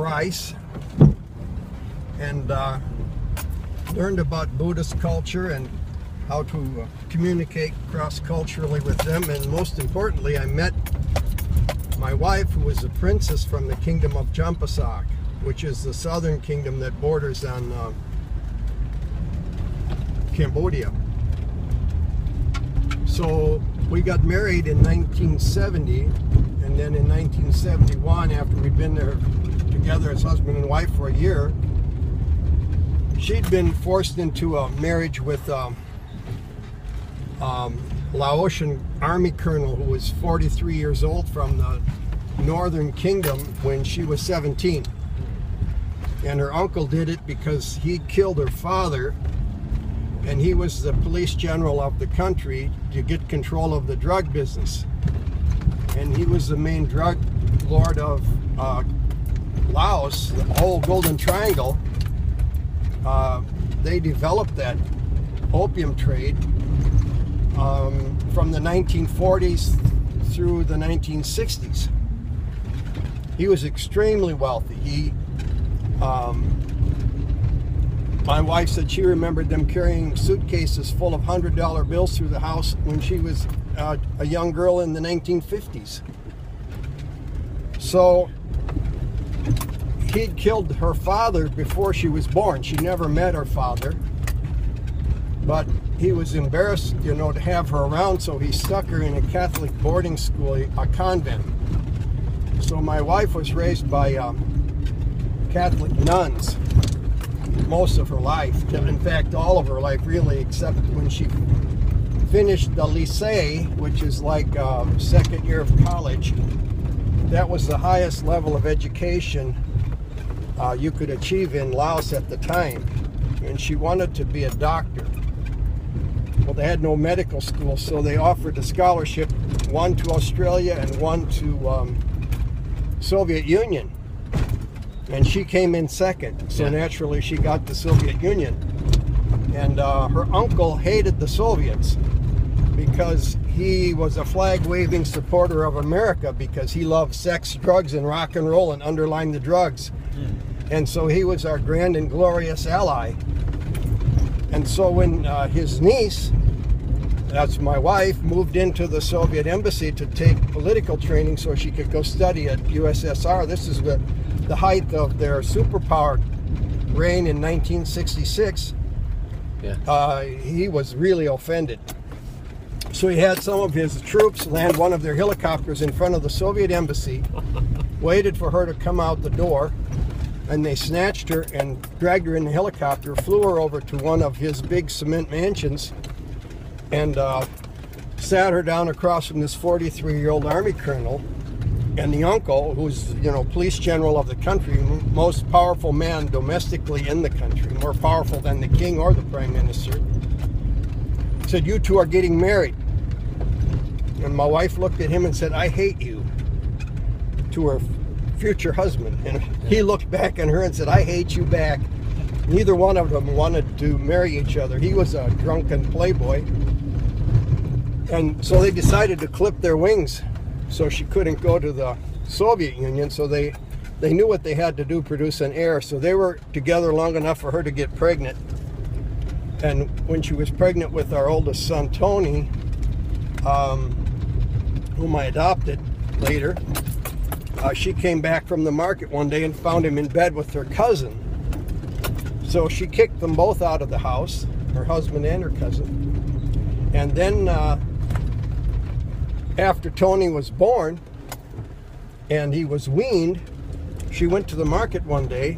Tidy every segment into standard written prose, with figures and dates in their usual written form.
rice and learned about Buddhist culture and how to communicate cross-culturally with them. And most importantly, I met my wife, who was a princess from the kingdom of Champasak, which is the southern kingdom that borders on Cambodia. So we got married in 1970, and then in 1971, after we'd been there together as husband and wife for a year, she'd been forced into a marriage with Laotian army colonel who was 43 years old from the northern kingdom when she was 17. And her uncle did it because he killed her father, and he was the police general of the country to get control of the drug business. And he was the main drug lord of Laos, the whole Golden Triangle. They developed that opium trade from the 1940s through the 1960s. He was extremely wealthy. My wife said she remembered them carrying suitcases full of $100 bills through the house when she was a young girl in the 1950s. So he'd killed her father before she was born. She never met her father, but he was embarrassed, you know, to have her around, so he stuck her in a Catholic boarding school, a convent. So my wife was raised by Catholic nuns most of her life. In fact, all of her life, really, except when she finished the lycée, which is like second year of college. That was the highest level of education you could achieve in Laos at the time. And she wanted to be a doctor. Well, they had no medical school, so they offered a scholarship, one to Australia and one to Soviet Union. And she came in second, so naturally she got the Soviet Union. And her uncle hated the Soviets because he was a flag-waving supporter of America, because he loved sex, drugs, and rock and roll, and underlined the drugs. And so he was our grand and glorious ally. And so when his niece, that's my wife, moved into the Soviet embassy to take political training so she could go study at USSR, this is the height of their superpower reign in 1966, he was really offended. So he had some of his troops land one of their helicopters in front of the Soviet embassy, waited for her to come out the door, and they snatched her and dragged her in the helicopter, flew her over to one of his big cement mansions, and sat her down across from this 43-year-old army colonel and the uncle, who's, you know, police general of the country, most powerful man domestically in the country, more powerful than the king or the prime minister, said, "You two are getting married." And my wife looked at him and said, "I hate you," to her future husband. And he looked back at her and said, "I hate you back." Neither one of them wanted to marry each other. He was a drunken playboy. And so they decided to clip their wings so she couldn't go to the Soviet Union. So they knew what they had to do, produce an heir. So they were together long enough for her to get pregnant. And when she was pregnant with our oldest son, Tony, whom I adopted later, she came back from the market one day and found him in bed with her cousin. So she kicked them both out of the house, her husband and her cousin. And then after Tony was born and he was weaned, she went to the market one day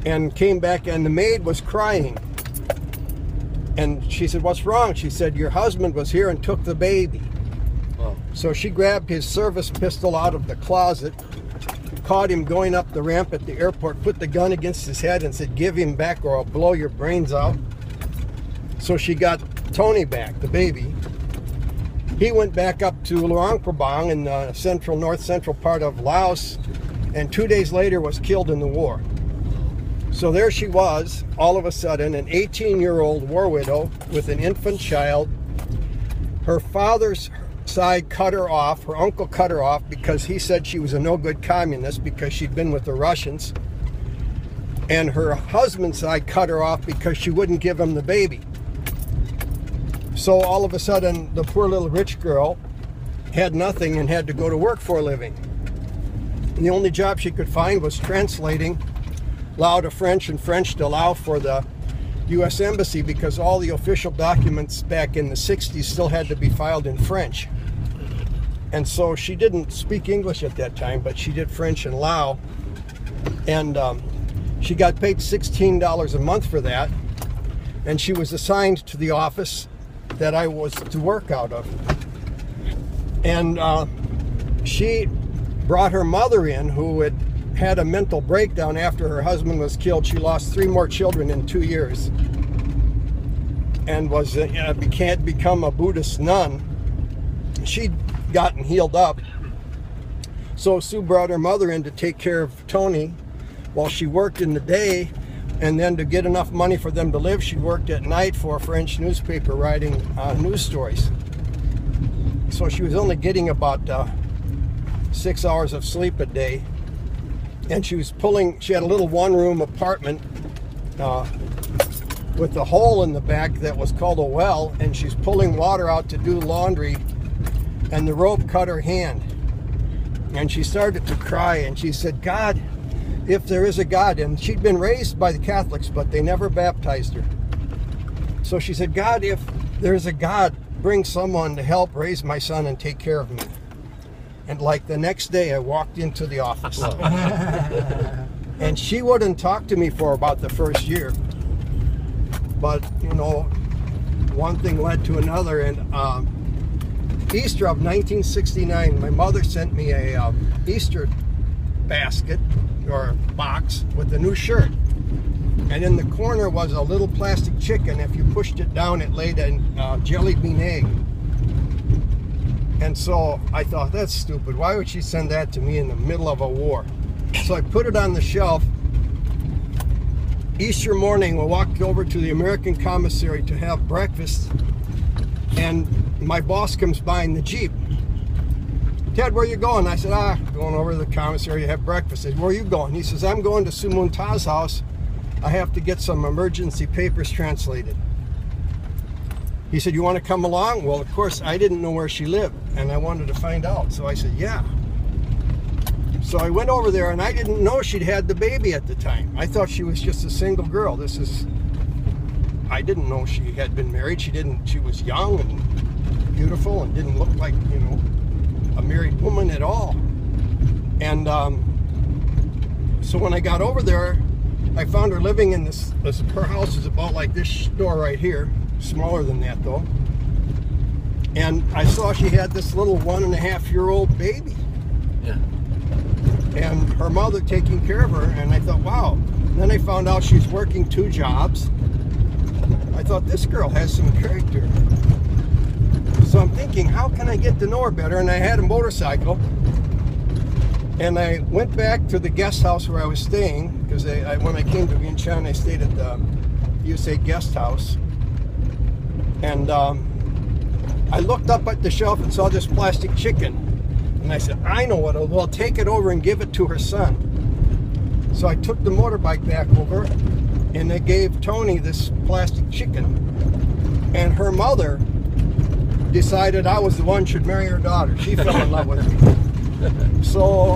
and came back, and the maid was crying. And she said, "What's wrong?" She said, "Your husband was here and took the baby." Wow. So she grabbed his service pistol out of the closet, caught him going up the ramp at the airport, put the gun against his head and said, "Give him back or I'll blow your brains out." So she got Tony back, the baby. He went back up to Luang Prabang in the north central part of Laos, and 2 days later was killed in the war. So there she was, all of a sudden, an 18-year-old war widow with an infant child. Her father's side cut her off. Her uncle cut her off because he said she was a no-good communist because she'd been with the Russians. And her husband's side cut her off because she wouldn't give him the baby. So all of a sudden, the poor little rich girl had nothing and had to go to work for a living. And the only job she could find was translating Lao to French and French to Lao for the U.S. Embassy, because all the official documents back in the 60s still had to be filed in French. And so she didn't speak English at that time, but she did French and Lao. And she got paid $16 a month for that. And she was assigned to the office that I was to work out of. And she brought her mother in, who had a mental breakdown after her husband was killed. She lost 3 more children in 2 years and was can't become a Buddhist nun. She'd gotten healed up. So Sue brought her mother in to take care of Tony while she worked in the day, and then to get enough money for them to live, she worked at night for a French newspaper writing news stories. So she was only getting about 6 hours of sleep a day. And she had a little one-room apartment with a hole in the back that was called a well, and she's pulling water out to do laundry, and the rope cut her hand. And she started to cry, and she said, God, if there is a God, and she'd been raised by the Catholics, but they never baptized her. So she said, God, if there's a God, bring someone to help raise my son and take care of me. And like the next day, I walked into the office. And she wouldn't talk to me for about the first year. But, you know, one thing led to another. And Easter of 1969, my mother sent me a Easter basket or box with a new shirt. And in the corner was a little plastic chicken. If you pushed it down, it laid a jelly bean egg. And so I thought, that's stupid. Why would she send that to me in the middle of a war? So I put it on the shelf. Easter morning, we walked over to the American commissary to have breakfast. And my boss comes by in the Jeep. Ted, where you going? I said, going over to the commissary to have breakfast. I said, where are you going? He says, I'm going to Sumun Ta's house. I have to get some emergency papers translated. He said, you want to come along? Well, of course, I didn't know where she lived, and I wanted to find out. So I said, yeah. So I went over there, and I didn't know she'd had the baby at the time. I thought she was just a single girl. I didn't know she had been married. She was young and beautiful and didn't look like, you know, a married woman at all. And so when I got over there, I found her living in her house is about like this door right here, smaller than that though. And I saw she had this little 1.5-year-old baby. Yeah. And her mother taking care of her, and I thought, wow. And then I found out she's working 2 jobs. I thought, this girl has some character. So I'm thinking, how can I get to know her better? And I had a motorcycle. And I went back to the guest house where I was staying, because when I came to Vientiane, I stayed at the USA guest house. And I looked up at the shelf and saw this plastic chicken. And I said, I know what I'll take it over and give it to her son. So I took the motorbike back over, and they gave Tony this plastic chicken. And her mother decided I was the one who should marry her daughter. She fell in love with me. So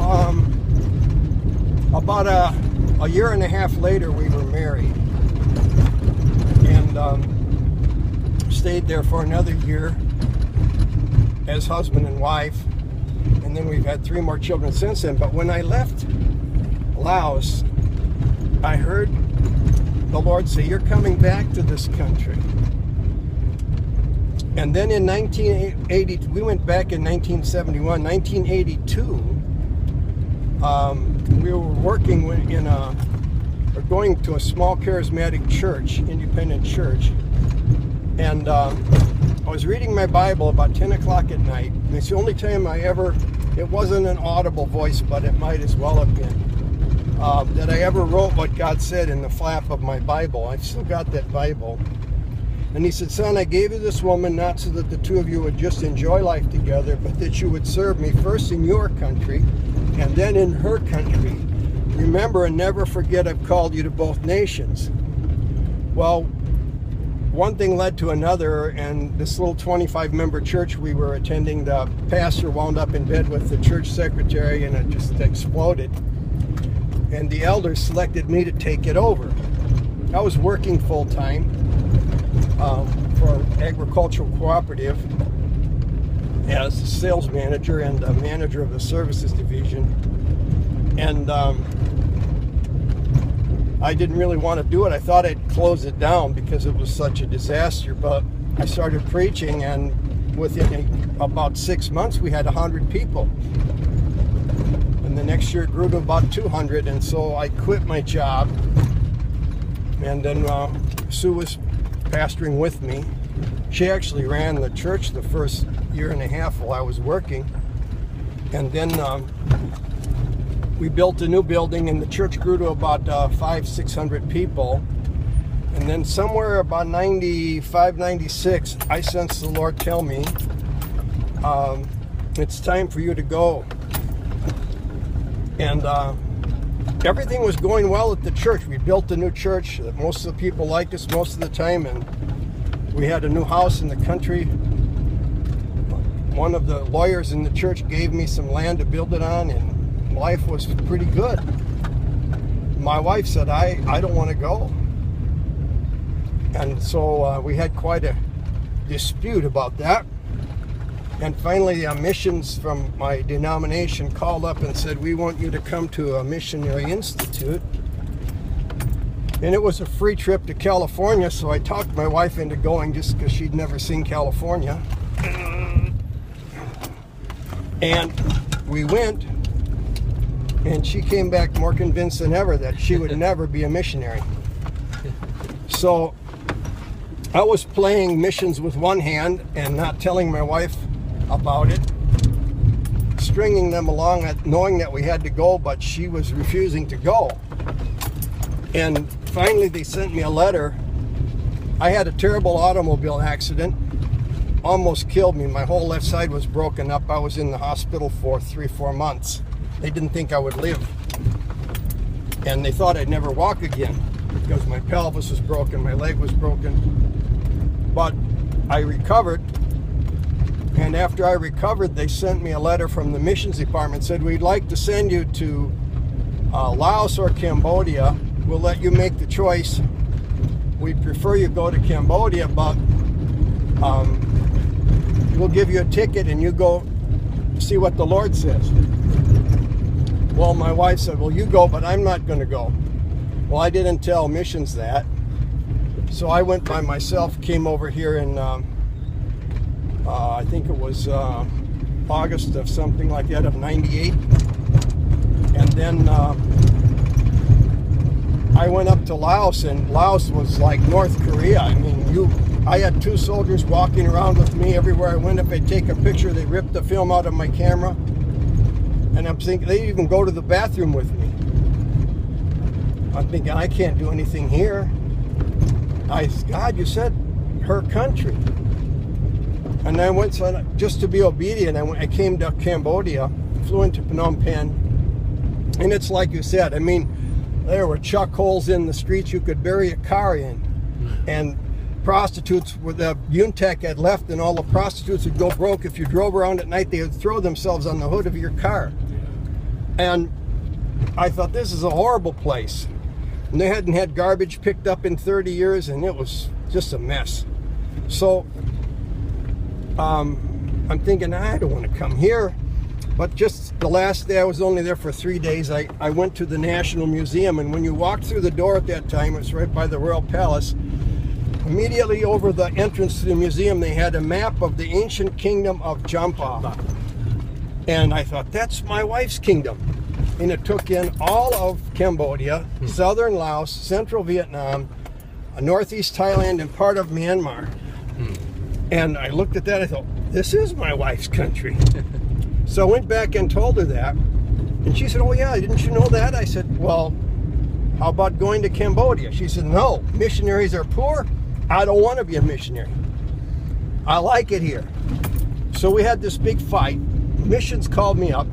about a 1.5 years later, we were married, and stayed there for another year as husband and wife, and then we've had 3 more children since then. But when I left Laos, I heard the Lord say, you're coming back to this country. And then in 1980, we went back in 1971. 1982, we were working or going to a small charismatic church, independent church. And I was reading my Bible about 10 o'clock at night. And it's the only time it wasn't an audible voice, but it might as well have been, that I ever wrote what God said in the flap of my Bible. I've still got that Bible. And he said, son, I gave you this woman not so that the two of you would just enjoy life together, but that you would serve me first in your country and then in her country. Remember and never forget I've called you to both nations. Well, one thing led to another, and this little 25-member church we were attending, the pastor wound up in bed with the church secretary, and it just exploded. And the elders selected me to take it over. I was working full-time for an agricultural cooperative as a sales manager and a manager of the services division. And I didn't really want to do it. I thought I'd close it down because it was such a disaster, but I started preaching, and within about 6 months we had 100 people. And the next year it grew to about 200, and so I quit my job. And then Sue was pastoring with me. She actually ran the church the first year and a half while I was working. And then we built a new building, and the church grew to about 500-600 people. And then somewhere about 95, 96, I sensed the Lord tell me, it's time for you to go. And everything was going well at the church. We built a new church. Most of the people liked us most of the time, and we had a new house in the country. One of the lawyers in the church gave me some land to build it on, and life was pretty good. My wife said, I don't want to go. And so we had quite a dispute about that. And finally, missions from my denomination called up and said, we want you to come to a missionary institute. And it was a free trip to California, so I talked my wife into going just because she'd never seen California. And we went, and she came back more convinced than ever that she would never be a missionary. So I was playing missions with one hand and not telling my wife about it, stringing them along, knowing that we had to go, but she was refusing to go. And finally they sent me a letter. I had a terrible automobile accident, almost killed me. My whole left side was broken up. I was in the hospital for 3-4 months. They didn't think I would live, and they thought I'd never walk again because my pelvis was broken, my leg was broken. But I recovered, and after I recovered, they sent me a letter from the missions department. Said, we'd like to send you to Laos or Cambodia. We'll let you make the choice. We'd prefer you go to Cambodia, but we'll give you a ticket and you go see what the Lord says. Well, my wife said, well, you go, but I'm not going to go. Well, I didn't tell missions that. So I went by myself, came over here in, I think it was August of something like that, of 98. And then I went up to Laos, and Laos was like North Korea. I mean, I had 2 soldiers walking around with me everywhere I went. If I take a picture, they ripped the film out of my camera. And I'm thinking, they even go to the bathroom with me. I'm thinking, I can't do anything here. God, you said her country. And I went, so just to be obedient, I came to Cambodia, flew into Phnom Penh. And it's like you said, I mean, there were chuck holes in the streets you could bury a car in. And prostitutes, where the UNTEC had left, and all the prostitutes would go broke. If you drove around at night, they would throw themselves on the hood of your car. And I thought, this is a horrible place. And they hadn't had garbage picked up in 30 years, and it was just a mess. So I'm thinking, I don't want to come here. But just the last day, I was only there for 3 days, I went to the National Museum, and when you walked through the door at that time, it was right by the Royal Palace. Immediately over the entrance to the museum, they had a map of the ancient kingdom of Champa. And I thought, that's my wife's kingdom. And it took in all of Cambodia, southern Laos, central Vietnam, northeast Thailand, and part of Myanmar. And I looked at that, I thought, this is my wife's country. So I went back and told her that. And she said, oh yeah, didn't you know that? I said, well, how about going to Cambodia? She said, no, missionaries are poor, I don't want to be a missionary. I like it here. So we had this big fight. Missions called me up.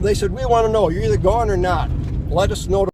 They said, we want to know, you're either going or not. Let us know.